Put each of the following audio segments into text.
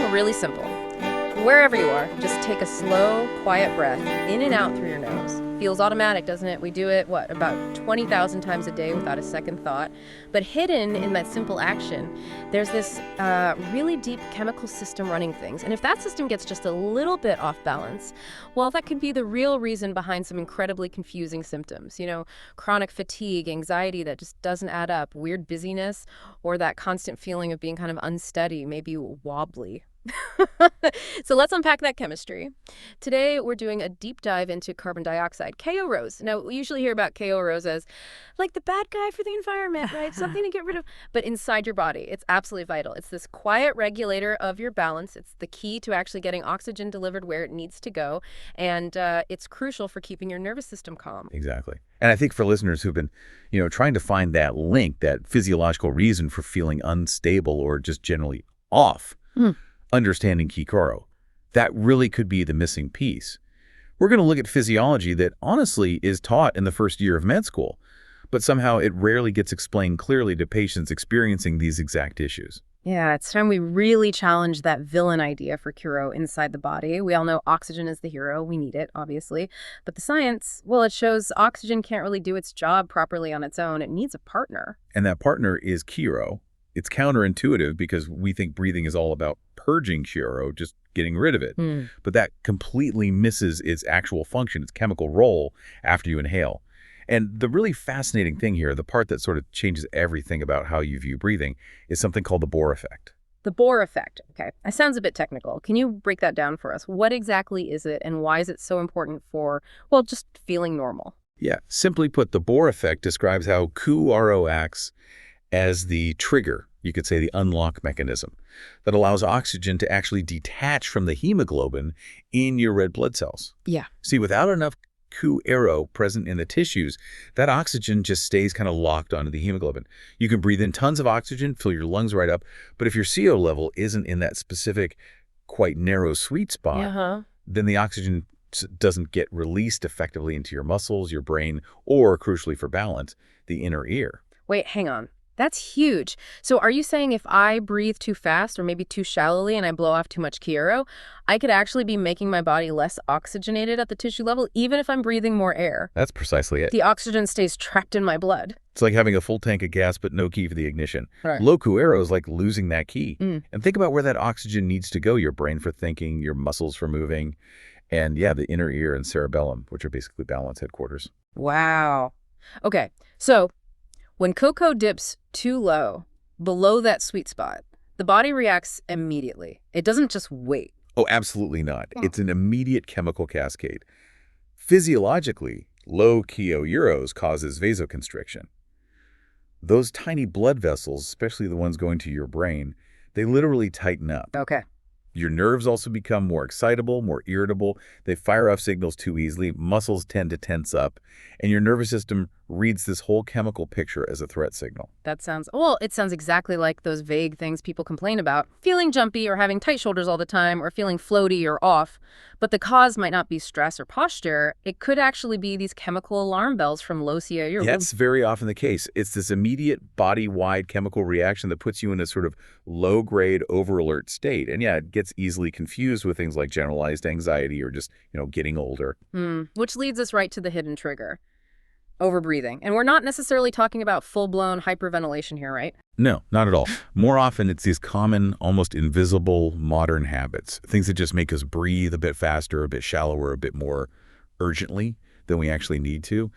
something really simple. Wherever you are, just take a slow, quiet breath in and out through your nose. Feels automatic, doesn't it? We do it, about 20,000 times a day without a second thought. But hidden in that simple action, there's this really deep chemical system running things. And if that system gets just a little bit off balance, well, that could be the real reason behind some incredibly confusing symptoms. Chronic fatigue, anxiety that just doesn't add up, weird busyness, or that constant feeling of being kind of unsteady, maybe wobbly. So let's unpack that chemistry. Today, we're doing a deep dive into carbon dioxide, KO-ROS. Now, we usually hear about KO-ROS as like the bad guy for the environment, right? Something to get rid of. But inside your body, it's absolutely vital. It's this quiet regulator of your balance. It's the key to actually getting oxygen delivered where it needs to go. And it's crucial for keeping your nervous system calm. Exactly. And I think for listeners who've been, trying to find that link, that physiological reason for feeling unstable or just generally off, understanding KO, that really could be the missing piece. We're going to look at physiology that honestly is taught in the first year of med school, but somehow it rarely gets explained clearly to patients experiencing these exact issues. Yeah, it's time we really challenge that villain idea for KO inside the body. We all know oxygen is the hero. We need it, obviously. But the science, well, it shows oxygen can't really do its job properly on its own. It needs a partner. And that partner is KO. It's counterintuitive because we think breathing is all about purging KO, just getting rid of it. But that completely misses its actual function, its chemical role after you inhale. And the really fascinating thing here, the part that sort of changes everything about how you view breathing, is something called the Bohr effect. The Bohr effect. Okay, that sounds a bit technical. Can you break that down for us? What exactly is it, and why is it so important for, well, just feeling normal? Yeah, simply put, the Bohr effect describes how KO acts as the trigger, you could say the unlock mechanism, that allows oxygen to actually detach from the hemoglobin in your red blood cells. Yeah. See, without enough KO present in the tissues, that oxygen just stays kind of locked onto the hemoglobin. You can breathe in tons of oxygen, fill your lungs right up, but if your CO level isn't in that specific, quite narrow sweet spot, then the oxygen doesn't get released effectively into your muscles, your brain, or, crucially for balance, the inner ear. Wait, hang on. That's huge. So are you saying if I breathe too fast or maybe too shallowly and I blow off too much KO, I could actually be making my body less oxygenated at the tissue level, even if I'm breathing more air? That's precisely it. The oxygen stays trapped in my blood. It's like having a full tank of gas but no key for the ignition. Right. Low KO is like losing that key. And think about where that oxygen needs to go, your brain for thinking, your muscles for moving, and yeah, the inner ear and cerebellum, which are basically balance headquarters. Wow. Okay, so when KO dips too low, below that sweet spot, the body reacts immediately. It doesn't just wait. Oh, absolutely not. It's an immediate chemical cascade. Physiologically, low KO causes vasoconstriction. Those tiny blood vessels, especially the ones going to your brain, they literally tighten up. Okay. Your nerves also become more excitable, more irritable. They fire off signals too easily. Muscles tend to tense up. And your nervous system reads this whole chemical picture as a threat signal. It sounds exactly like those vague things people complain about. Feeling jumpy or having tight shoulders all the time or feeling floaty or off. But the cause might not be stress or posture. It could actually be these chemical alarm bells from low CA. That's very often the case. It's this immediate body-wide chemical reaction that puts you in a sort of low-grade over-alert state. And yeah, it gets easily confused with things like generalized anxiety or just, getting older. Which leads us right to the hidden trigger. Overbreathing. And we're not necessarily talking about full-blown hyperventilation here, right? No, not at all. More often, it's these common, almost invisible modern habits, things that just make us breathe a bit faster, a bit shallower, a bit more urgently than we actually need to.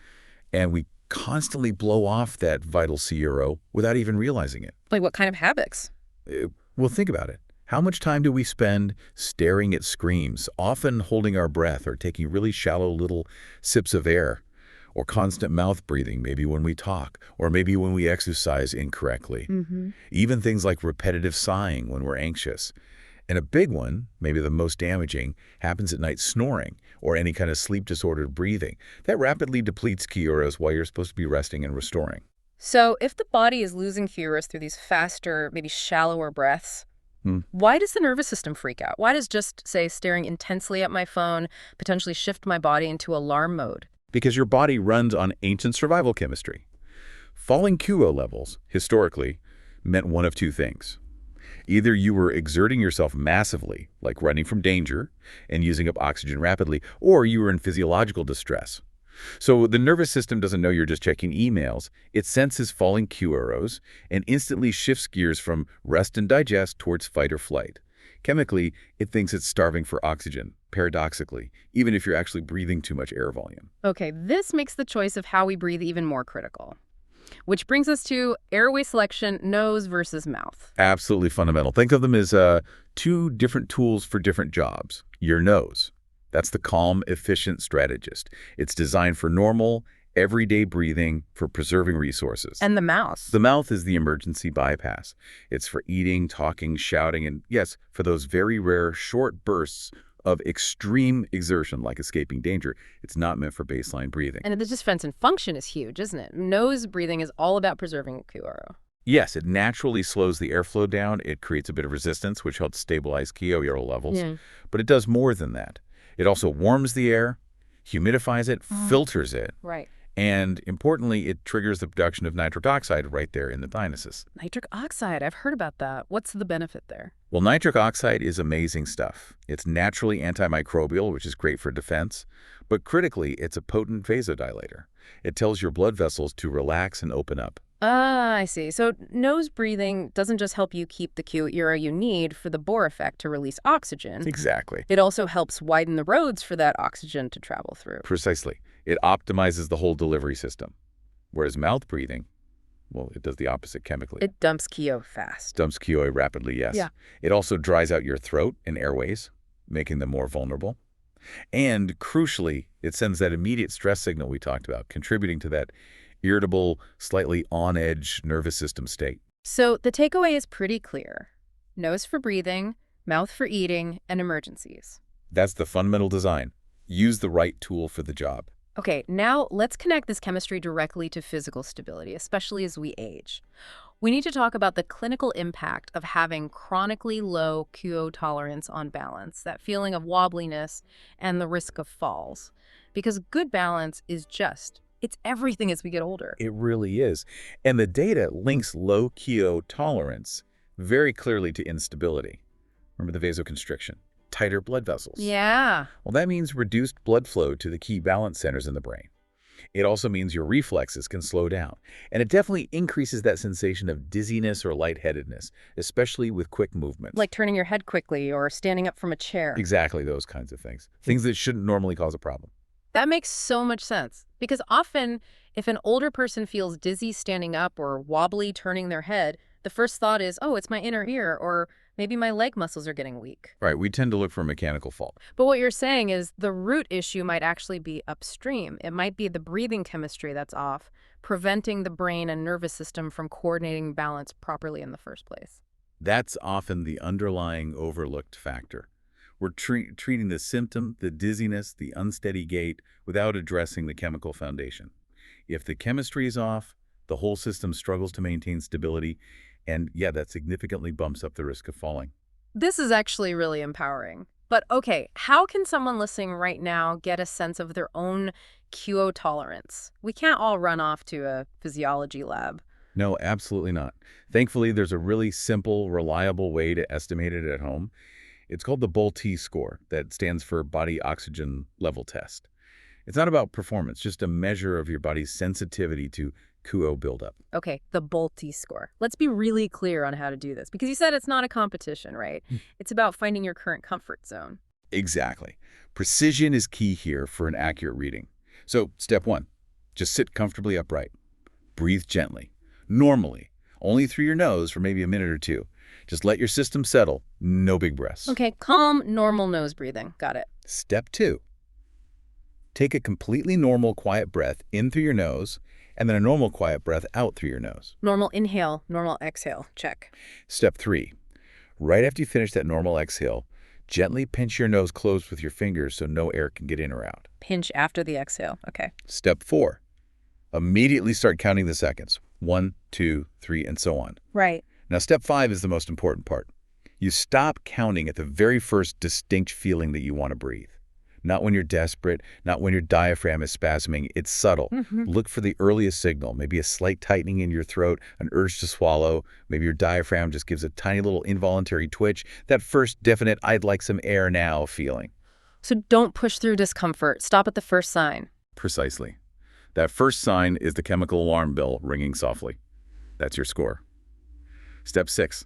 And we constantly blow off that vital KO without even realizing it. Like what kind of habits? Well, think about it. How much time do we spend staring at screens, often holding our breath or taking really shallow little sips of air? Or constant mouth breathing, maybe when we talk, or maybe when we exercise incorrectly. Even things like repetitive sighing when we're anxious. And a big one, maybe the most damaging, happens at night: snoring or any kind of sleep-disordered breathing. That rapidly depletes KO while you're supposed to be resting and restoring. So if the body is losing KO through these faster, maybe shallower breaths, why does the nervous system freak out? Why does just, say, staring intensely at my phone potentially shift my body into alarm mode? Because your body runs on ancient survival chemistry. Falling KO levels, historically, meant one of two things. Either you were exerting yourself massively, like running from danger and using up oxygen rapidly, or you were in physiological distress. So the nervous system doesn't know you're just checking emails. It senses falling QROs and instantly shifts gears from rest and digest towards fight or flight. Chemically, it thinks it's starving for oxygen, paradoxically, even if you're actually breathing too much air volume. Okay, this makes the choice of how we breathe even more critical. Which brings us to airway selection, nose versus mouth. Absolutely fundamental. Think of them as two different tools for different jobs. Your nose. That's the calm, efficient strategist. It's designed for normal, everyday breathing, for preserving resources. And the mouth. The mouth is the emergency bypass. It's for eating, talking, shouting, and yes, for those very rare short bursts of extreme exertion like escaping danger. It's not meant for baseline breathing. And the defense and function is huge, isn't it? Nose breathing is all about preserving QRO. Yes, it naturally slows the airflow down. It creates a bit of resistance, which helps stabilize QRO levels. Yeah. But it does more than that. It also warms the air, humidifies it, filters it, Right. and importantly, it triggers the production of nitric oxide right there in the sinuses. Nitric oxide, I've heard about that. What's the benefit there? Well, nitric oxide is amazing stuff. It's naturally antimicrobial, which is great for defense, but critically, it's a potent vasodilator. It tells your blood vessels to relax and open up. Ah, I see. So nose breathing doesn't just help you keep the QRO you need for the Bohr effect to release oxygen. Exactly. It also helps widen the roads for that oxygen to travel through. Precisely. It optimizes the whole delivery system. Whereas mouth breathing, well, it does the opposite chemically. It dumps QO fast. Dumps QA rapidly, yes. Yeah. It also dries out your throat and airways, making them more vulnerable. And crucially, it sends that immediate stress signal we talked about, contributing to that irritable, slightly on-edge nervous system state. So the takeaway is pretty clear. Nose for breathing, mouth for eating, and emergencies. That's the fundamental design. Use the right tool for the job. Okay, now let's connect this chemistry directly to physical stability, especially as we age. We need to talk about the clinical impact of having chronically low QO tolerance on balance, that feeling of wobbliness and the risk of falls. Because good balance is it's everything as we get older. It really is. And the data links low QO tolerance very clearly to instability. Remember the vasoconstriction, tighter blood vessels. Yeah. Well, that means reduced blood flow to the key balance centers in the brain. It also means your reflexes can slow down. And it definitely increases that sensation of dizziness or lightheadedness, especially with quick movements. Like turning your head quickly or standing up from a chair. Exactly those kinds of things. Things that shouldn't normally cause a problem. That makes so much sense. Because often, if an older person feels dizzy standing up or wobbly turning their head, the first thought is, oh, it's my inner ear, or maybe my leg muscles are getting weak. Right, we tend to look for a mechanical fault. But what you're saying is the root issue might actually be upstream. It might be the breathing chemistry that's off, preventing the brain and nervous system from coordinating balance properly in the first place. That's often the underlying overlooked factor. We're treating the symptom, the dizziness, the unsteady gait, without addressing the chemical foundation. If the chemistry is off, the whole system struggles to maintain stability, and yeah, that significantly bumps up the risk of falling. This is actually really empowering. But okay, how can someone listening right now get a sense of their own QO tolerance? We can't all run off to a physiology lab. No, absolutely not. Thankfully, there's a really simple, reliable way to estimate it at home. It's called the BOL-T score, that stands for Body Oxygen Level Test. It's not about performance, just a measure of your body's sensitivity to QO buildup. Okay, the BOL-T score. Let's be really clear on how to do this, because you said it's not a competition, right? It's about finding your current comfort zone. Exactly. Precision is key here for an accurate reading. So, step 1, just sit comfortably upright. Breathe gently, normally, only through your nose for maybe a minute or two. Just let your system settle, no big breaths. Okay, calm, normal nose breathing. Got it. Step 2, take a completely normal, quiet breath in through your nose, and then a normal, quiet breath out through your nose. Normal inhale, normal exhale. Check. Step 3, right after you finish that normal exhale, gently pinch your nose closed with your fingers so no air can get in or out. Pinch after the exhale. Okay. Step 4, immediately start counting the seconds. 1, 2, 3, and so on. Right. Now, step 5 is the most important part. You stop counting at the very first distinct feeling that you want to breathe. Not when you're desperate, not when your diaphragm is spasming. It's subtle. Look for the earliest signal, maybe a slight tightening in your throat, an urge to swallow, maybe your diaphragm just gives a tiny little involuntary twitch, that first definite "I'd like some air now" feeling. So don't push through discomfort. Stop at the first sign. Precisely. That first sign is the chemical alarm bell ringing softly. That's your score. Step 6.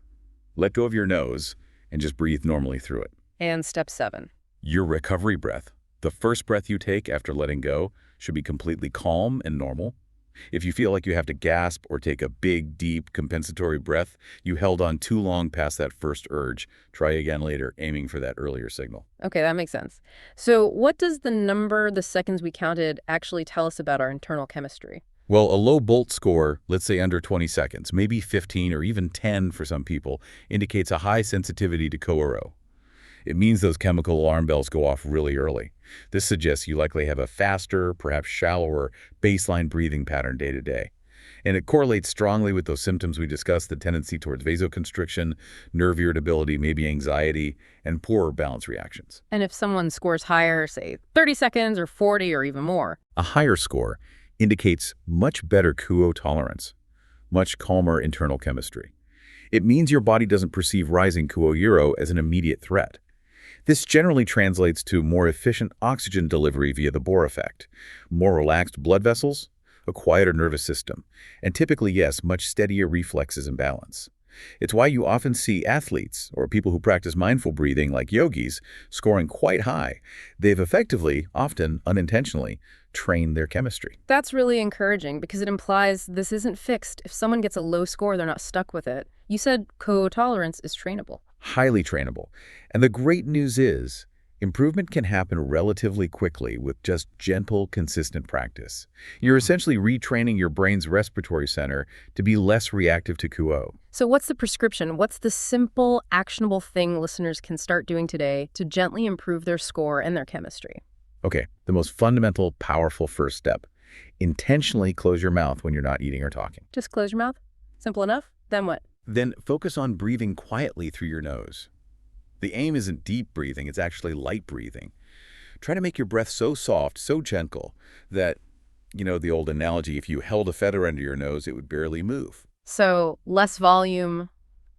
Let go of your nose and just breathe normally through it. And step 7. Your recovery breath, the first breath you take after letting go, should be completely calm and normal. If you feel like you have to gasp or take a big, deep, compensatory breath, you held on too long past that first urge. Try again later, aiming for that earlier signal. Okay, that makes sense. So what does the seconds we counted, actually tell us about our internal chemistry? Well, a low Bolt score, let's say under 20 seconds, maybe 15 or even 10 for some people, indicates a high sensitivity to CoRO. It means those chemical alarm bells go off really early. This suggests you likely have a faster, perhaps shallower, baseline breathing pattern day to day. And it correlates strongly with those symptoms we discussed, the tendency towards vasoconstriction, nerve irritability, maybe anxiety, and poorer balance reactions. And if someone scores higher, say 30 seconds or 40 or even more? A higher score indicates much better CoO tolerance, much calmer internal chemistry. It means your body doesn't perceive rising CoO as an immediate threat. This generally translates to more efficient oxygen delivery via the Bohr effect, more relaxed blood vessels, a quieter nervous system, and typically, yes, much steadier reflexes and balance. It's why you often see athletes or people who practice mindful breathing like yogis scoring quite high. They've effectively, often unintentionally, trained their chemistry. That's really encouraging because it implies this isn't fixed. If someone gets a low score, they're not stuck with it. You said co-tolerance is trainable. Highly trainable. And the great news is, improvement can happen relatively quickly with just gentle, consistent practice. You're essentially retraining your brain's respiratory center to be less reactive to CoO. So what's the prescription? What's the simple, actionable thing listeners can start doing today to gently improve their score and their chemistry? Okay, the most fundamental, powerful first step. Intentionally close your mouth when you're not eating or talking. Just close your mouth? Simple enough? Then what? Then focus on breathing quietly through your nose. The aim isn't deep breathing, it's actually light breathing. Try to make your breath so soft, so gentle, that, the old analogy, if you held a feather under your nose, it would barely move. So less volume,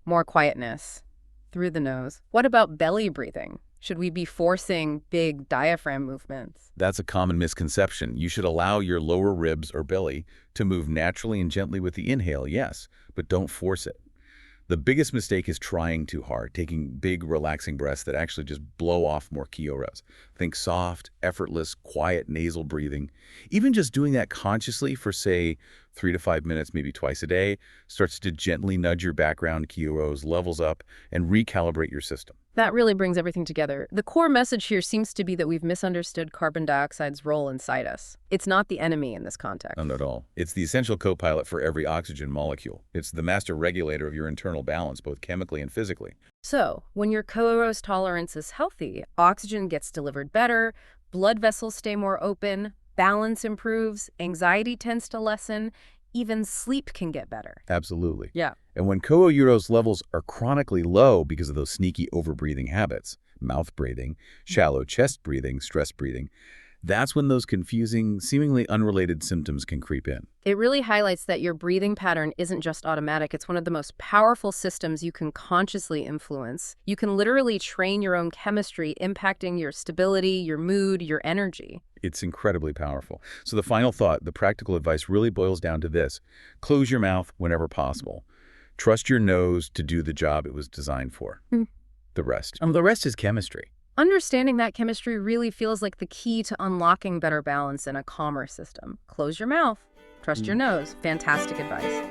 more quietness through the nose. What about belly breathing? Should we be forcing big diaphragm movements? That's a common misconception. You should allow your lower ribs or belly to move naturally and gently with the inhale, yes, but don't force it. The biggest mistake is trying too hard, taking big, relaxing breaths that actually just blow off more CoRs. Think soft, effortless, quiet nasal breathing. Even just doing that consciously for, say, 3 to 5 minutes, maybe twice a day, starts to gently nudge your background CoRs levels up and recalibrate your system. That really brings everything together. The core message here seems to be that we've misunderstood carbon dioxide's role inside us. It's not the enemy in this context. Not at all. It's the essential co-pilot for every oxygen molecule. It's the master regulator of your internal balance, both chemically and physically. So, when your CoRO's tolerance is healthy, oxygen gets delivered better, blood vessels stay more open, balance improves, anxiety tends to lessen, even sleep can get better. Absolutely. Yeah. And when CoO levels are chronically low because of those sneaky overbreathing habits, mouth breathing, shallow chest breathing, stress breathing, that's when those confusing, seemingly unrelated symptoms can creep in. It really highlights that your breathing pattern isn't just automatic. It's one of the most powerful systems you can consciously influence. You can literally train your own chemistry, impacting your stability, your mood, your energy. It's incredibly powerful. So the final thought, the practical advice really boils down to this. Close your mouth whenever possible. Trust your nose to do the job it was designed for. The rest is chemistry. Understanding that chemistry really feels like the key to unlocking better balance in a calmer system. Close your mouth. Trust your nose. Fantastic advice.